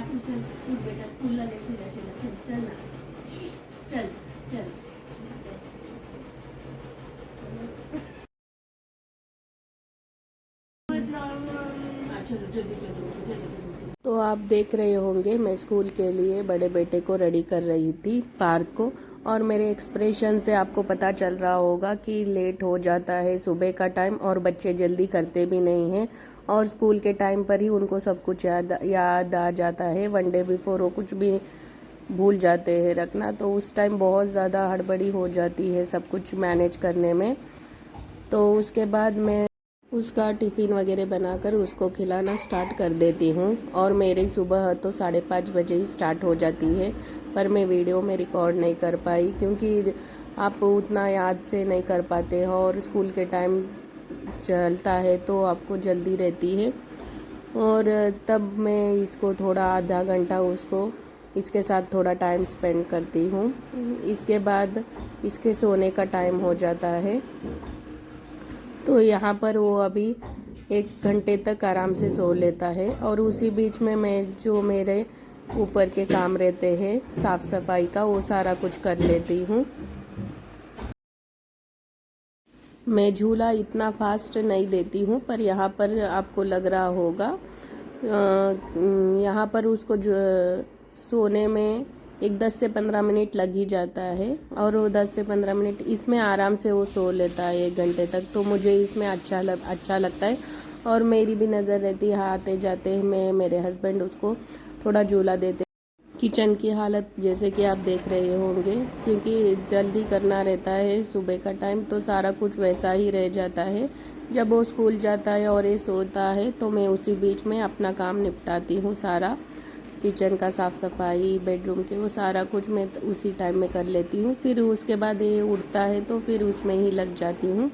तू चल, उठ बेटा, स्कूलला लेट होईल, चल चल ना, चल चल. चलो जल्दी जल्दी जल्दी. तो आप देख रहे होंगे मैं स्कूल के लिए बड़े बेटे को रेडी कर रही थी पार्क को, और मेरे एक्सप्रेशन से आपको पता चल रहा होगा कि लेट हो जाता है सुबह का टाइम, और बच्चे जल्दी करते भी नहीं हैं, और स्कूल के टाइम पर ही उनको सब कुछ याद आ जाता है। वन डे बिफोर वो कुछ भी भूल जाते हैं रखना, तो उस टाइम बहुत ज़्यादा हड़बड़ी हो जाती है सब कुछ मैनेज करने में। तो उसके बाद मैं उसका टिफ़िन वगैरह बनाकर उसको खिलाना स्टार्ट कर देती हूँ, और मेरी सुबह तो 5:30 बजे ही स्टार्ट हो जाती है, पर मैं वीडियो में रिकॉर्ड नहीं कर पाई क्योंकि आप उतना याद से नहीं कर पाते हो, और स्कूल के टाइम चलता है तो आपको जल्दी रहती है। और तब मैं इसको थोड़ा आधा घंटा उसको इसके साथ थोड़ा टाइम स्पेंड करती हूँ। इसके बाद इसके सोने का टाइम हो जाता है, तो यहाँ पर वो अभी 1 घंटे तक आराम से सो लेता है, और उसी बीच में मैं जो मेरे ऊपर के काम रहते हैं साफ़ सफाई का वो सारा कुछ कर लेती हूँ। मैं झूला इतना फास्ट नहीं देती हूँ, पर यहाँ पर आपको लग रहा होगा यहाँ पर उसको जो सोने में 10 से 15 मिनट लग ही जाता है, और वो 10 से 15 मिनट इसमें आराम से वो सो लेता है 1 घंटे तक, तो मुझे इसमें अच्छा लगता है। और मेरी भी नज़र रहती है आते जाते मैं मेरे हस्बैंड उसको थोड़ा झूला देते। किचन की हालत जैसे कि आप देख रहे होंगे, क्योंकि जल्दी करना रहता है सुबह का टाइम, तो सारा कुछ वैसा ही रह जाता है। जब वो स्कूल जाता है और ये सोता है तो मैं उसी बीच में अपना काम निपटाती हूँ सारा, किचन का साफ़ सफाई, बेडरूम के, वो सारा कुछ मैं उसी टाइम में कर लेती हूँ। फिर उसके बाद ये उठता है तो फिर उसमें ही लग जाती हूँ।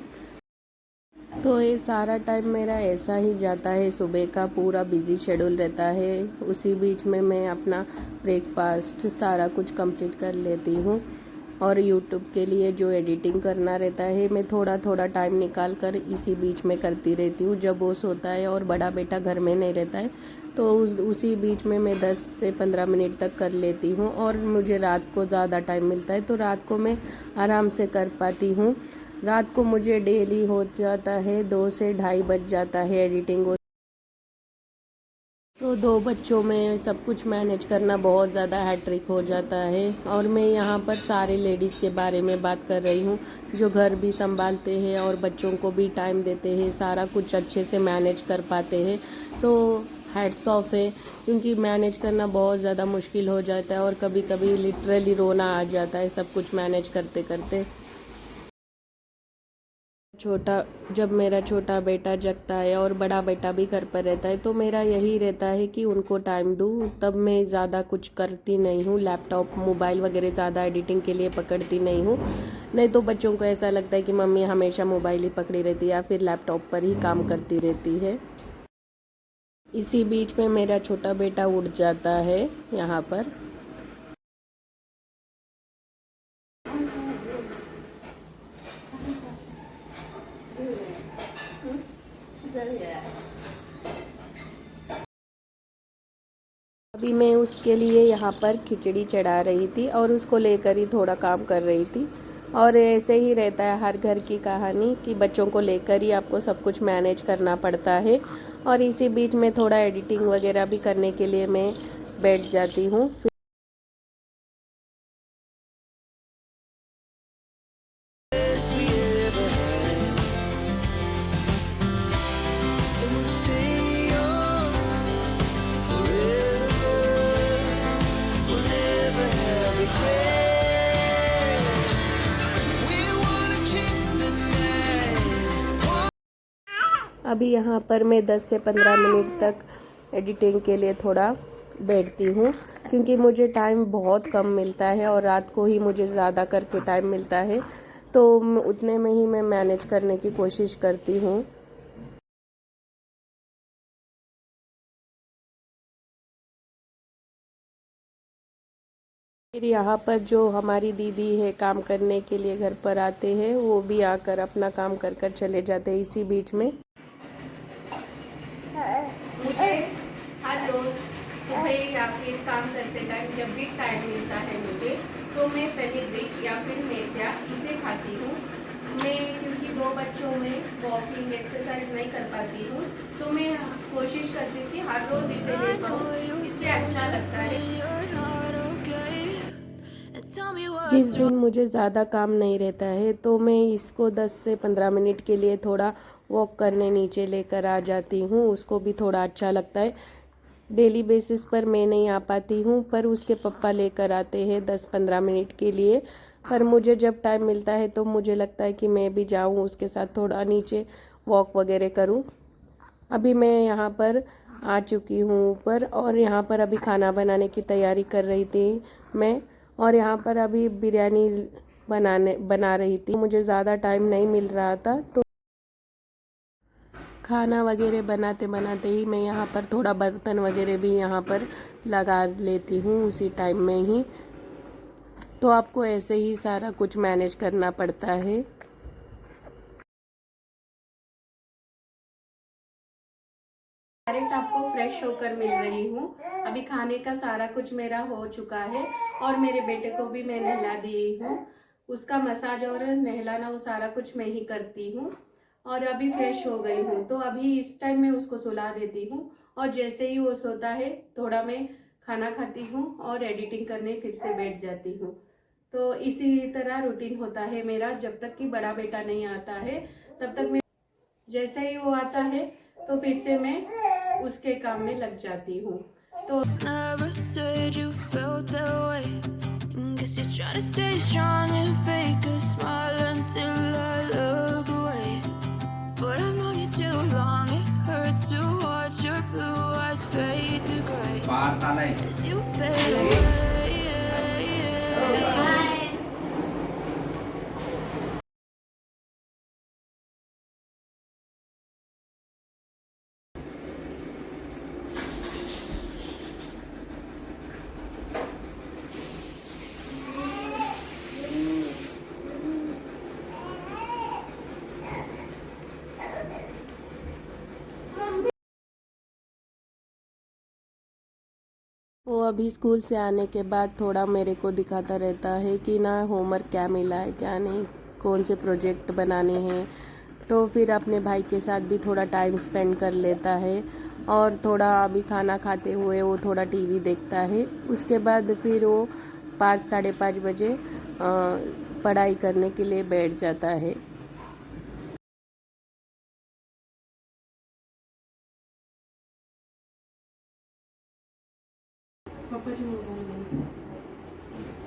तो ये सारा टाइम मेरा ऐसा ही जाता है, सुबह का पूरा बिज़ी शेड्यूल रहता है। उसी बीच में मैं अपना ब्रेकफास्ट सारा कुछ कंप्लीट कर लेती हूँ, और यूट्यूब के लिए जो एडिटिंग करना रहता है मैं थोड़ा थोड़ा टाइम निकाल कर इसी बीच में करती रहती हूँ। जब वो सोता है और बड़ा बेटा घर में नहीं रहता है तो उसी बीच में मैं 10 से 15 मिनट तक कर लेती हूँ, और मुझे रात को ज़्यादा टाइम मिलता है तो रात को मैं आराम से कर पाती हूँ। रात को मुझे डेली हो जाता है 2 से ढाई बज जाता है एडिटिंग हो, तो 2 बच्चों में सब कुछ मैनेज करना बहुत ज़्यादा हैट्रिक हो जाता है। और मैं यहाँ पर सारे लेडीज़ के बारे में बात कर रही हूँ जो घर भी संभालते हैं और बच्चों को भी टाइम देते हैं, सारा कुछ अच्छे से मैनेज कर पाते हैं। तो हैट्स ऑफ है, क्योंकि मैनेज करना बहुत ज़्यादा मुश्किल हो जाता है, और कभी कभी लिटरली रोना आ जाता है सब कुछ मैनेज करते करते। जब मेरा छोटा बेटा जगता है और बड़ा बेटा भी घर पर रहता है तो मेरा यही रहता है कि उनको टाइम दूँ। तब मैं ज़्यादा कुछ करती नहीं हूँ, लैपटॉप मोबाइल वगैरह ज़्यादा एडिटिंग के लिए पकड़ती नहीं हूँ। नहीं तो बच्चों को ऐसा लगता है कि मम्मी हमेशा मोबाइल ही पकड़ी रहती है या फिर लैपटॉप पर ही काम करती रहती है। इसी बीच में मेरा छोटा बेटा उठ जाता है यहाँ पर। अभी मैं उसके लिए यहाँ पर खिचड़ी चढ़ा रही थी और उसको लेकर ही थोड़ा काम कर रही थी। और ऐसे ही रहता है हर घर की कहानी कि बच्चों को लेकर ही आपको सब कुछ मैनेज करना पड़ता है। और इसी बीच में थोड़ा एडिटिंग वगैरह भी करने के लिए मैं बैठ जाती हूँ। अभी यहाँ पर मैं 10 से 15 मिनट तक एडिटिंग के लिए थोड़ा बैठती हूँ, क्योंकि मुझे टाइम बहुत कम मिलता है और रात को ही मुझे ज़्यादा करके टाइम मिलता है, तो उतने में ही मैं मैनेज करने की कोशिश करती हूँ। फिर यहाँ पर जो हमारी दीदी है काम करने के लिए घर पर आते हैं, वो भी आकर अपना काम कर कर चले जाते हैं इसी बीच में। हर रोज सुबह या फिर काम करते टाइम जब भी टाइम मिलता है मुझे, तो मैं फेनिग्रीक या फिर मेथ्या इसे खाती हूँ। मैं क्योंकि 2 बच्चों में वॉकिंग एक्सरसाइज नहीं कर पाती हूँ, तो मैं कोशिश करती हूँ कि हर रोज़ इसे ले पाऊँ, इससे अच्छा लगता है। जिस दिन मुझे ज़्यादा काम नहीं रहता है तो मैं इसको 10 से 15 मिनट के लिए थोड़ा वॉक करने नीचे लेकर आ जाती हूँ, उसको भी थोड़ा अच्छा लगता है। डेली बेसिस पर मैं नहीं आ पाती हूँ, पर उसके पप्पा लेकर आते हैं 10-15 मिनट के लिए। पर मुझे जब टाइम मिलता है तो मुझे लगता है कि मैं भी जाऊँ उसके साथ, थोड़ा नीचे वॉक वगैरह करूँ। अभी मैं यहाँ पर आ चुकी हूँ ऊपर, और यहाँ पर अभी खाना बनाने की तैयारी कर रही थी मैं, और यहाँ पर अभी बिरयानी बना रही थी। मुझे ज़्यादा टाइम नहीं मिल रहा था, तो खाना वगैरह बनाते बनाते ही मैं यहाँ पर थोड़ा बर्तन वगैरह भी यहाँ पर लगा लेती हूँ उसी टाइम में ही। तो आपको ऐसे ही सारा कुछ मैनेज करना पड़ता है। डायरेक्ट आपको फ्रेश होकर मिल रही हूँ। अभी खाने का सारा कुछ मेरा हो चुका है, और मेरे बेटे को भी मैं नहला दी हूँ। उसका मसाज और नहलाना वो सारा कुछ मैं ही करती हूँ, और अभी फ्रेश हो गई हूँ। तो अभी इस टाइम मैं उसको सुला देती हूँ, और जैसे ही वो सोता है थोड़ा मैं खाना खाती हूँ और एडिटिंग करने फिर से बैठ जाती हूँ। तो इसी तरह रूटीन होता है मेरा जब तक कि बड़ा बेटा नहीं आता है, तब तक मैं जैसे ही वो आता है तो फिर से मैं उसके काम में लग जाती हूँ। तो Never said you felt that way. Guess you're trying to stay strong and fake a smile until I look away. But I've known you too long, it hurts to watch your blue eyes fade to gray as you fade away. वो अभी school से आने के बाद थोड़ा मेरे को दिखाता रहता है कि ना होमवर्क क्या मिला है क्या नहीं, कौन से प्रोजेक्ट बनाने हैं। तो फिर अपने भाई के साथ भी थोड़ा टाइम स्पेंड कर लेता है, और थोड़ा अभी खाना खाते हुए वो थोड़ा टीवी देखता है। उसके बाद फिर वो 5-5:30 बजे पढ़ाई करने के लिए बैठ जाता है।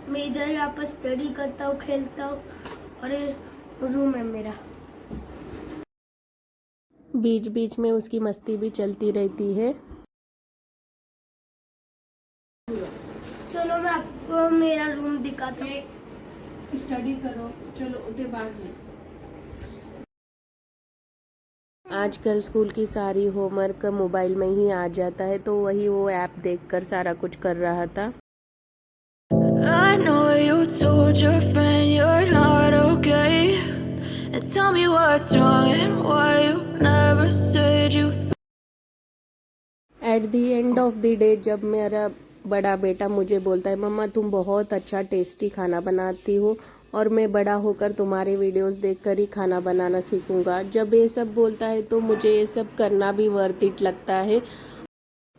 मैं इधर यहाँ पर स्टडी करता हूँ, खेलता हूँ, और ये रूम है मेरा। बीच बीच में उसकी मस्ती भी चलती रहती है। चलो मैं आपको मेरा रूम दिखाता हूँ। स्टडी करो, चलो उधर बाद में। आजकल स्कूल की सारी होमवर्क मोबाइल में ही आ जाता है, तो वही वो ऐप देखकर सारा कुछ कर रहा था। I know you told your friend you're not okay, and tell me what's wrong and why you never said you. At the end of the day, जब मेरा बड़ा बेटा मुझे बोलता है मम्मा तुम बहुत अच्छा टेस्टी खाना बनाती हो, और मैं बड़ा होकर तुम्हारे वीडियोस देखकर ही खाना बनाना सीखूंगा, जब ये सब बोलता है तो मुझे ये सब करना भी वर्थ इट लगता है।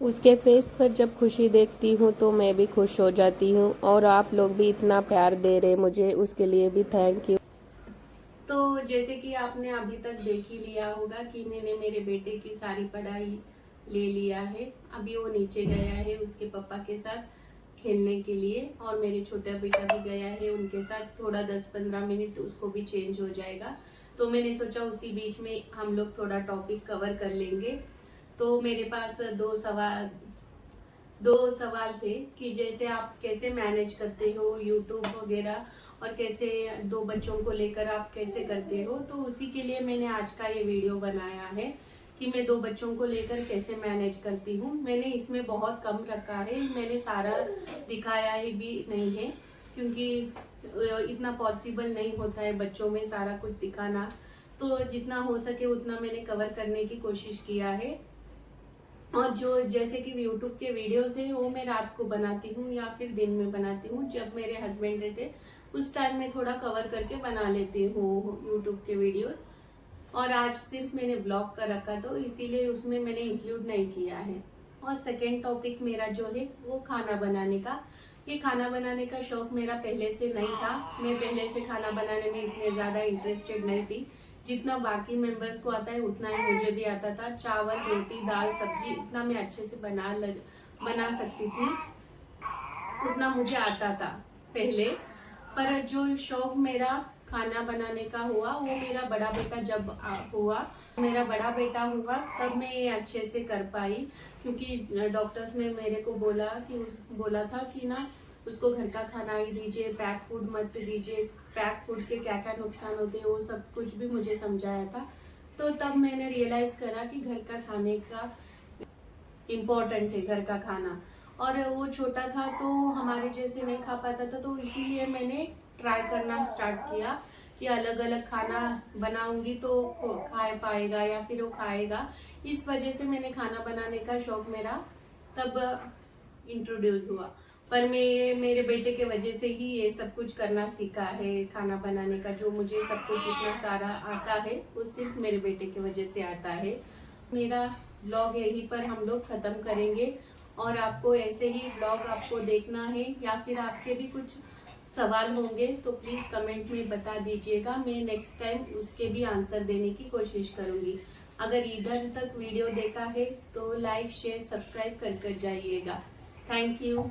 उसके फेस पर जब खुशी देखती हूँ तो मैं भी खुश हो जाती हूँ, और आप लोग भी इतना प्यार दे रहे मुझे, उसके लिए भी थैंक यू। तो जैसे कि आपने अभी तक देख ही लिया होगा कि मैंने मेरे बेटे की सारी पढ़ाई ले लिया है। अभी वो नीचे गया है उसके पापा के साथ खेलने के लिए, और मेरे छोटा बेटा भी गया है उनके साथ। थोड़ा 10-15 मिनट उसको भी चेंज हो जाएगा, तो मैंने सोचा उसी बीच में हम लोग थोड़ा टॉपिक कवर कर लेंगे। तो मेरे पास दो सवाल थे कि जैसे आप कैसे मैनेज करते हो यूट्यूब वगैरह, और कैसे 2 बच्चों को लेकर आप कैसे करते हो। तो उसी के लिए मैंने आज का ये वीडियो बनाया है कि मैं 2 बच्चों को लेकर कैसे मैनेज करती हूँ। मैंने इसमें बहुत कम रखा है, मैंने सारा दिखाया ही भी नहीं है, क्योंकि इतना पॉसिबल नहीं होता है बच्चों में सारा कुछ दिखाना। तो जितना हो सके उतना मैंने कवर करने की कोशिश किया है। और जो जैसे कि यूट्यूब के वीडियोस है वो मैं रात को बनाती हूँ या फिर दिन में बनाती हूँ। जब मेरे हस्बैंड रहते उस टाइम में थोड़ा कवर करके बना लेती हूँ यूट्यूब के वीडियोस। और आज सिर्फ मैंने ब्लॉग कर रखा तो इसीलिए उसमें मैंने इंक्लूड नहीं किया है। और सेकेंड टॉपिक मेरा जो है वो खाना बनाने का। ये खाना बनाने का शौक मेरा पहले से नहीं था। मैं पहले से खाना बनाने में इतने ज़्यादा इंटरेस्टेड नहीं थी। जितना बाकी मेंबर्स को आता है उतना ही मुझे भी आता था। चावल, रोटी, दाल, सब्जी इतना मैं अच्छे से बना सकती थी, उतना मुझे आता था पहले। पर जो शौक मेरा खाना बनाने का हुआ वो मेरा बड़ा बेटा जब हुआ, मेरा बड़ा बेटा हुआ तब मैं ये अच्छे से कर पाई। क्योंकि डॉक्टर्स ने मेरे को बोला था कि ना उसको घर का खाना ही दीजिए, पैक फूड मत दीजिए। पैक फूड के क्या क्या नुकसान होते हैं वो सब कुछ भी मुझे समझाया था। तो तब मैंने रियलाइज करा कि घर का खाने का इम्पोर्टेंट है, घर का खाना। और वो छोटा था तो हमारे जैसे नहीं खा पाता था, तो इसीलिए मैंने ट्राई करना स्टार्ट किया कि अलग अलग खाना बनाऊंगी तो खा पाएगा या फिर वो खाएगा। इस वजह से मैंने खाना बनाने का शौक मेरा तब इंट्रोड्यूस हुआ। पर मैं मेरे बेटे के वजह से ही ये सब कुछ करना सीखा है। खाना बनाने का जो मुझे सब कुछ इतना सारा आता है वो सिर्फ मेरे बेटे की वजह से आता है। मेरा ब्लॉग यहीं पर हम लोग ख़त्म करेंगे। और आपको ऐसे ही ब्लॉग आपको देखना है या फिर आपके भी कुछ सवाल होंगे तो प्लीज़ कमेंट में बता दीजिएगा। मैं नेक्स्ट टाइम उसके भी आंसर देने की कोशिश करूँगी। अगर इधर तक वीडियो देखा है तो लाइक, शेयर, सब्सक्राइब कर जाइएगा। Thank you.